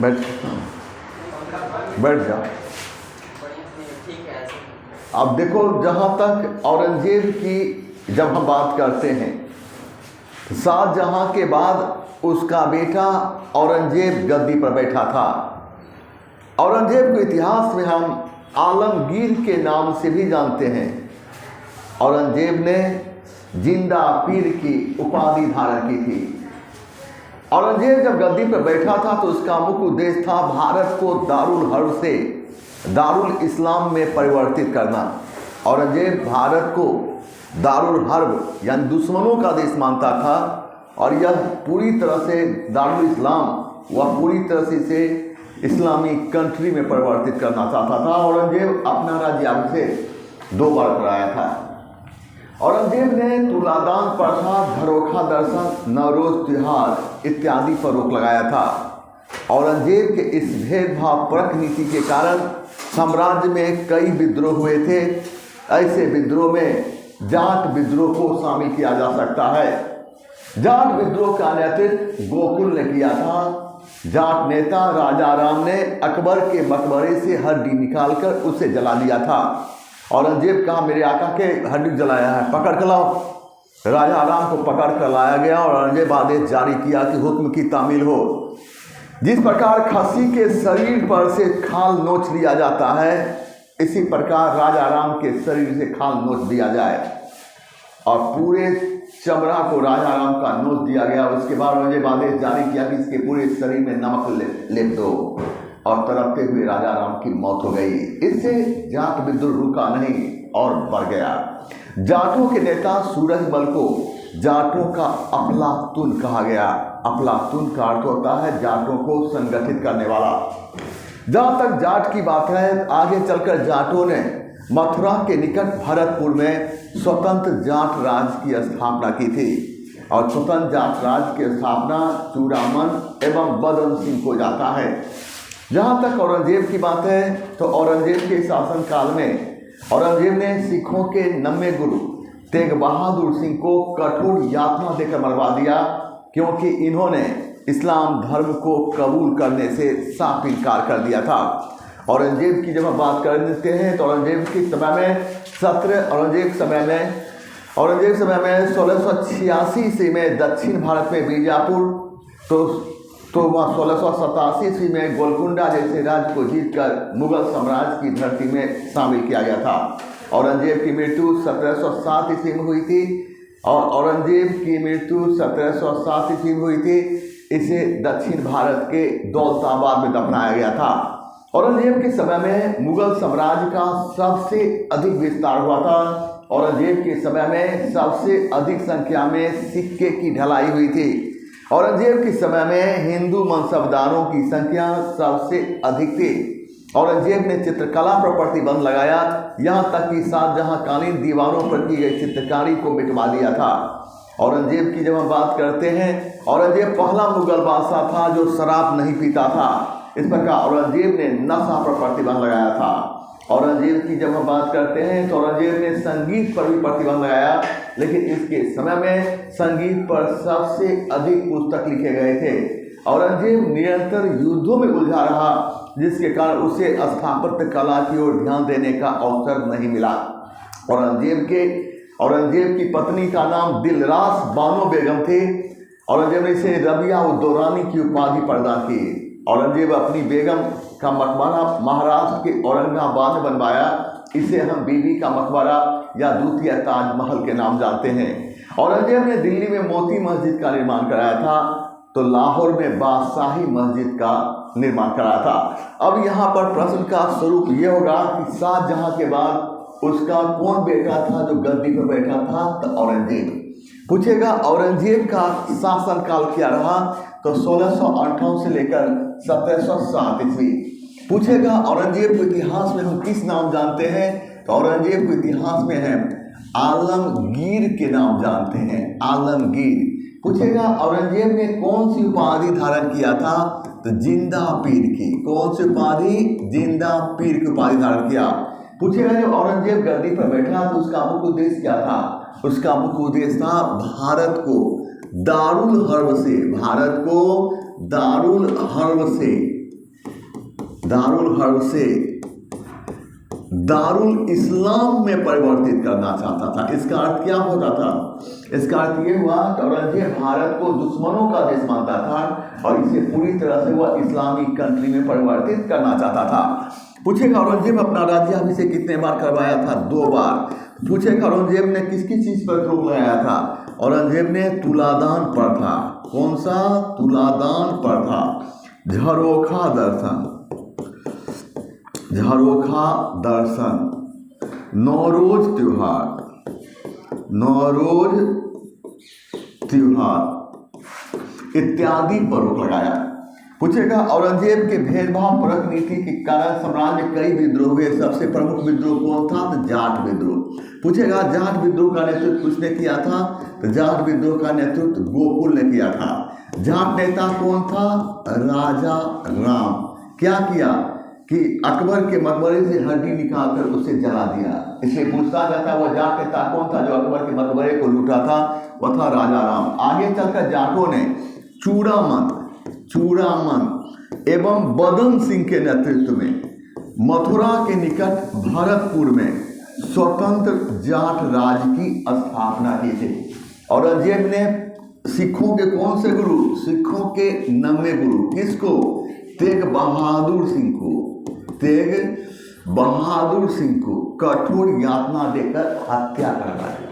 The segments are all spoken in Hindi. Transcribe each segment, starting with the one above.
बैठ बैठ जा। अब देखो, जहाँ तक औरंगजेब की जब हम बात करते हैं, शाहजहां के बाद उसका बेटा औरंगजेब गद्दी पर बैठा था। औरंगजेब को इतिहास में हम आलमगीर के नाम से भी जानते हैं। औरंगजेब ने जिंदा पीर की उपाधि धारण की थी। औरंगजेब जब गद्दी पर बैठा था तो उसका मुख्य उद्देश्य था भारत को दारुल हर्ब से दारुल इस्लाम में परिवर्तित करना। औरंगजेब भारत को दारुल हर्ब यानी दुश्मनों का देश मानता था और यह पूरी तरह से दारुल इस्लाम व पूरी तरह से इसे इस्लामी कंट्री में परिवर्तित करना चाहता था। औरंगजेब अपना राज्याभिषेक 2 बार कराया था। औरंगजेब ने तुलादान प्रथा, झरोखा दर्शन, नवरोज त्योहार इत्यादि पर रोक लगाया था। औरंगजेब के इस भेदभाव परक नीति के कारण साम्राज्य में कई विद्रोह हुए थे। ऐसे विद्रोह में जाट विद्रोह को शामिल किया जा सकता है। जाट विद्रोह का नेतृत्व गोकुल ने किया था। जाट नेता राजा राम ने अकबर के मकबरे से हड्डी निकालकर उसे जला दिया था। औरंगजेब कहा, मेरे आका के हड्डी जलाया है, पकड़ कर लाओ। राजा राम को पकड़ कर लाया गया और औरंगजेब आदेश जारी किया कि हुक्म की तामील हो। जिस प्रकार खस्सी के शरीर पर से खाल नोच लिया जाता है, इसी प्रकार राजा राम के शरीर से खाल नोच दिया जाए और पूरे चमड़ा को राजा राम का नोच दिया गया। उसके बाद औरंगजेब आदेश जारी किया कि इसके पूरे शरीर में नमक लेप दो और तड़पते हुए राजा राम की मौत हो गई। इससे जाट विद्रोह रुका नहीं और बढ़ गया। जाटों के नेता सूरजमल को जाटों का अफलातून कहा गया। अफलातून का अर्थ होता है जाटों को संगठित करने वाला। जहाँ तक जाट की बात है, आगे चलकर जाटों ने मथुरा के निकट भरतपुर में स्वतंत्र जाट राज्य की स्थापना की थी और स्वतंत्र जाट राज्य की स्थापना चूड़ामन एवं बदन सिंह को जाता है। जहाँ तक औरंगजेब की बात है तो औरंगजेब के शासनकाल में औरंगजेब ने सिखों के 90 गुरु तेग बहादुर सिंह को कठोर यातना देकर मरवा दिया, क्योंकि इन्होंने इस्लाम धर्म को कबूल करने से साफ इनकार कर दिया था। औरंगजेब की जब हम बात करते हैं तो औरंगजेब के समय में 1686 ईस्वी में दक्षिण भारत में बीजापुर तो 1687 ईस्वी में गोलकुंडा जैसे राज्य को जीतकर मुगल साम्राज्य की धरती में शामिल किया गया था। औरंगजेब की मृत्यु 1707 ईस्वी में हुई थी इसे दक्षिण भारत के दौलताबाद में दफनाया गया था। औरंगजेब के समय में मुगल साम्राज्य का सबसे अधिक विस्तार हुआ था। औरंगजेब के समय में सबसे अधिक संख्या में सिक्के की ढलाई हुई थी। औरंगजेब के समय में हिंदू मनसबदारों की संख्या सबसे अधिक थी। औरंगजेब ने चित्रकला पर प्रतिबंध लगाया, यहाँ तक कि शाहजहांकालीन दीवारों पर की गई चित्रकारी को मिटवा दिया था। औरंगजेब की जब हम बात करते हैं, औरंगजेब पहला मुगल बादशाह था जो शराब नहीं पीता था। इस प्रकार औरंगजेब ने नशा पर प्रतिबंध लगाया था। औरंगजेब की जब हम बात करते हैं तो औरंगजेब ने संगीत पर भी प्रतिबंध लगाया, लेकिन इसके समय में संगीत पर सबसे अधिक पुस्तक लिखे गए थे। औरंगजेब निरंतर युद्धों में उलझा रहा, जिसके कारण उसे स्थापत्य कला की ओर ध्यान देने का अवसर नहीं मिला। औरंगजेब की पत्नी का नाम दिलरास बानो बेगम थी। औरंगजेब ने इसे रबिया उद दौरानी की उपाधि प्रदान की। औरंगजेब अपनी बेगम का मकबरा महाराष्ट्र के औरंगाबाद में बनवाया। इसे हम बीबी का मकबरा या द्वितीय ताजमहल के नाम जानते हैं। औरंगजेब ने दिल्ली में मोती मस्जिद का निर्माण कराया था, तो लाहौर में बादशाही मस्जिद का निर्माण कराया था। अब यहाँ पर प्रश्न का स्वरूप ये होगा कि शाहजहां के बाद उसका कौन बेटा था जो गद्दी पर बैठा था? तो औरंगजेब। पूछेगा औरंगजेब का शासनकाल क्या रहा? तो 1658 से लेकर 1707 ईस्वी। पूछेगा औरंगजेब को इतिहास में हम किस नाम जानते हैं? तो औरंगजेब को इतिहास में हम आलमगीर के नाम जानते हैं, आलमगीर। पूछेगा औरंगजेब ने कौन सी उपाधि धारण किया था? तो जिंदा पीर की। कौन सी उपाधि? जिंदा पीर की उपाधि धारण किया। पूछेगा जब औरंगजेब गद्दी पर बैठा तो उसका मुख्य उद्देश्य क्या था? उसका मुख्य उद्देश्य था भारत को दारुल हर्ब से दारुल हर्ब से दारुल इस्लाम में परिवर्तित करना चाहता था। इसका अर्थ क्या होता था? इसका अर्थ ये हुआ कि औरंगजेब भारत को दुश्मनों का देश मानता था और इसे पूरी तरह से वह इस्लामिक कंट्री में परिवर्तित करना चाहता था। पूछेगा औरंगजेब अपना राज्याभिषेक कितने बार करवाया था? 2 बार। पूछेगा औरंगजेब ने किसकी चीज पर रोक लगाया था? औरंगजेब ने तुलादान पर था। कौन सा? तुलादान पर था। झरोखा दर्शन, झरोखा दर्शन, नौरोज त्योहार इत्यादि पर रोक लगाया। पूछेगा औरंगजेब के भेदभाव परक नीति के कारण साम्राज्य में कई विद्रोह हुए। सबसे प्रमुख विद्रोह कौन था? तो जाट विद्रोह। पूछेगा जाट विद्रोह का नेतृत्व किसने किया था? तो जाट विद्रोह का नेतृत्व गोकुल ने किया था। जाट नेता कौन था? राजा राम। क्या किया कि अकबर के मकबरे से हड्डी निकालकर उसे जला दिया। इसलिए पूछता जाता है वह जाट नेता कौन था जो अकबर के मकबरे को लूटा था? वह था राजा राम। आगे चलकर जाटों ने चूड़ामन एवं बदन सिंह के नेतृत्व में मथुरा के निकट भरतपुर में स्वतंत्र जाट राज की स्थापना की थी। औरंगजेब ने सिखों के कौन से गुरु? सिखों के 90 गुरु। किसको? तेग बहादुर सिंह को। तेग बहादुर सिंह को कठोर यातना देकर हत्या करवा दिया।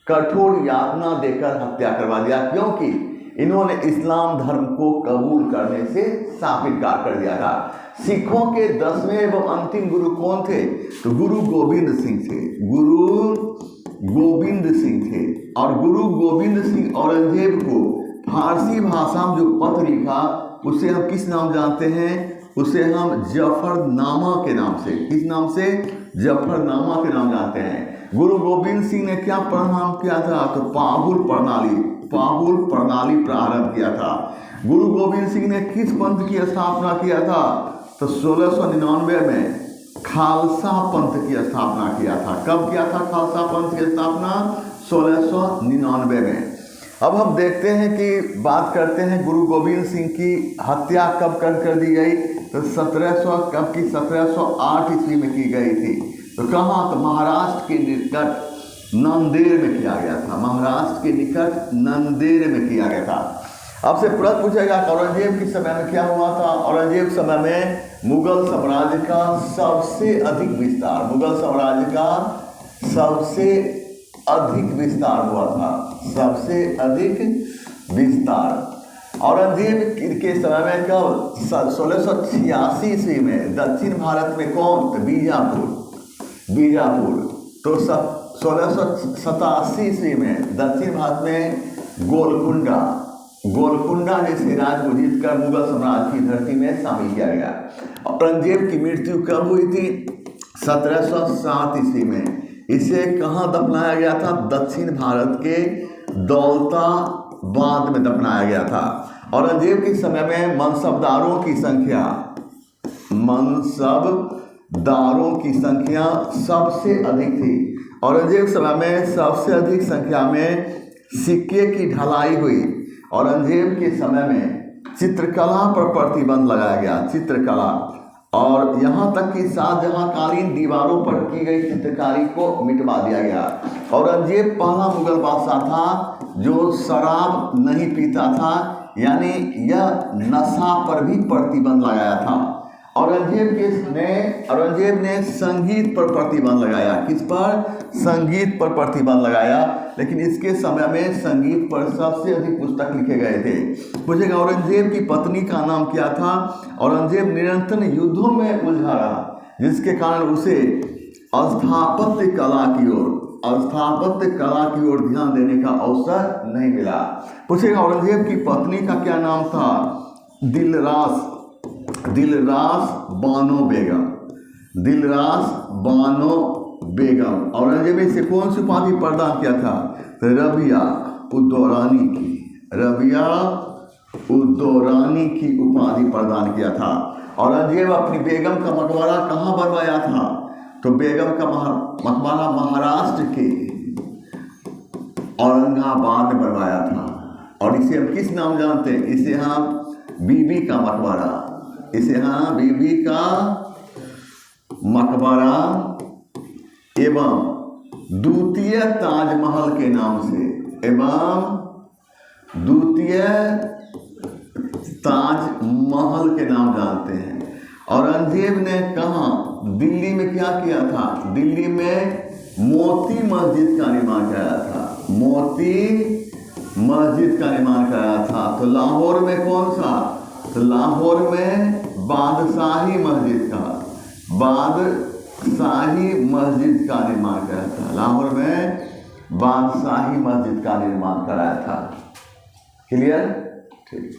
कठोर यातना देकर हत्या करवा दिया क्योंकि इन्होंने इस्लाम धर्म को कबूल करने से साफ इनकार कर दिया था। सिखों के 10वें एवं अंतिम गुरु कौन थे? तो गुरु गोविंद सिंह थे। गुरु गोविंद सिंह थे। और गुरु गोविंद सिंह औरंगजेब को फारसी भाषा में जो पत्र लिखा उसे हम किस नाम जानते हैं? उसे हम जफरनामा के नाम से, किस नाम से? जफरनामा के नाम जानते हैं। गुरु गोविंद सिंह ने क्या प्रारंभ किया था? तो पाहुल प्रणाली प्रारंभ किया था। गुरु गोविंद सिंह ने किस पंथ की स्थापना किया था? तो 1699 में खालसा पंथ की स्थापना किया था। कब किया था खालसा पंथ की स्थापना? 1699 में। अब हम देखते हैं कि बात करते हैं गुरु गोविंद सिंह की हत्या कब कर दी गई? तो 1708 ईस्वी में की गई थी। तो कहाँ? तो महाराष्ट्र के निकट नांदेड़ में किया गया था। महाराष्ट्र के निकट नांदेड़ में किया गया था। आपसे प्रश्न पूछेगा औरंगजेब के समय में क्या हुआ था? औरंगजेब समय में मुगल साम्राज्य का सबसे अधिक विस्तार, मुगल साम्राज्य का सबसे अधिक विस्तार हुआ था। सबसे अधिक विस्तार औरंगजेब के समय में कब? 1686 ईस्वी में दक्षिण भारत में कौन? बीजापुर। तो 1687 ईस्वी में दक्षिण भारत में गोलकुंडा जैसे राज्य को जीतकर मुगल साम्राज्य की धरती में शामिल किया गया। औरंगजेब की मृत्यु कब हुई थी? 1707 ईस्वी में। इसे कहाँ दफनाया गया था? दक्षिण भारत के दौलताबाद में दफनाया गया था। औरंगजेब के समय में मनसबदारों की संख्या सबसे अधिक थी। औरंगजेब समय में सबसे अधिक संख्या में सिक्के की ढलाई हुई। औरंगजेब के समय में चित्रकला पर प्रतिबंध लगाया गया। चित्रकला, और यहाँ तक कि शाहजहाँकालीन दीवारों पर की गई चित्रकारी को मिटवा दिया गया। औरंगजेब पहला मुगल बादशाह था जो शराब नहीं पीता था, यानी यह नशा पर भी प्रतिबंध लगाया था। औरंगजेब ने संगीत पर प्रतिबंध लगाया। किस पर? संगीत पर प्रतिबंध लगाया। लेकिन इसके समय में संगीत पर सबसे अधिक पुस्तक लिखे गए थे। पूछेगा औरंगजेब की पत्नी का नाम क्या था? औरंगजेब निरंतर युद्धों में उलझा रहा, जिसके कारण उसे स्थापत्य कला की ओर ध्यान देने का अवसर नहीं मिला। पूछेगा औरंगजेब की पत्नी का क्या नाम था? दिलरास बानो बेगम। औरंगजेब ने इसे कौन सी उपाधि प्रदान किया था? रबिया उद्दौरानी की उपाधि प्रदान किया था। औरंगजेब अपनी बेगम का मकबरा कहाँ बनवाया था? तो बेगम का मकबरा महाराष्ट्र के औरंगाबाद में बनवाया था। और इसे हम किस नाम जानते हैं? इसे हम बीबी का मकबरा इसे हाँ बीबी का मकबरा एवं द्वितीय ताजमहल के नाम से, एवं द्वितीय ताजमहल के नाम जानते हैं। औरंगजेब ने कहा दिल्ली में क्या किया था? दिल्ली में मोती मस्जिद का निर्माण कराया था, मोती मस्जिद का निर्माण कराया था। तो लाहौर में कौन सा? तो लाहौर में बादशाही मस्जिद का, बादशाही मस्जिद का निर्माण कराया था। लाहौर में बादशाही मस्जिद का निर्माण कराया था। क्लियर? ठीक।